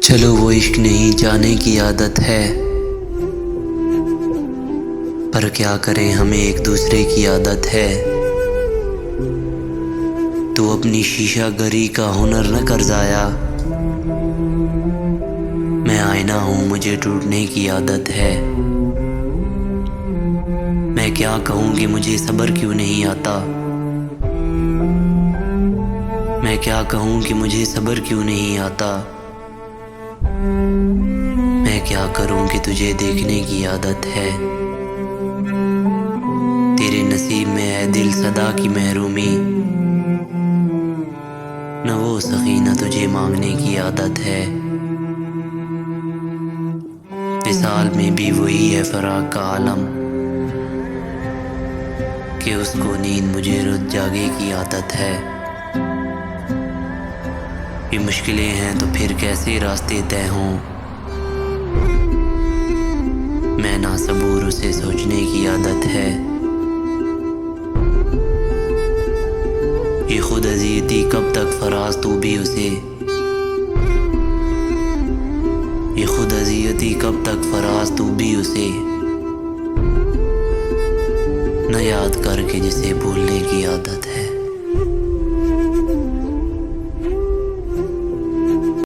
चलो वो इश्क नहीं जाने की आदत है, पर क्या करें हमें एक दूसरे की आदत है। तू अपनी शीशा गरी का हुनर न कर जाया, मैं आईना हूँ मुझे टूटने की आदत है। मैं क्या कहूँ कि मुझे सब्र क्यों नहीं आता, मैं क्या कहूँ कि मुझे सब्र क्यों नहीं आता। मैं क्या करूं कि तुझे देखने की आदत है। तेरे नसीब में है दिल सदा की महरूमी, न वो सकीना तुझे मांगने की आदत है। विसाल में भी वही है फराक का आलम, कि उसको नींद मुझे रोज जागे की आदत है। ये मुश्किलें हैं तो फिर कैसे रास्ते तय हों, मैं ना सबूर उसे सोचने की आदत है। ये खुद अज़ियती कब तक फराज तू भी उसे, ये खुद अज़ियती कब तक फराज तू भी उसे, न याद करके जिसे भूलने की आदत है।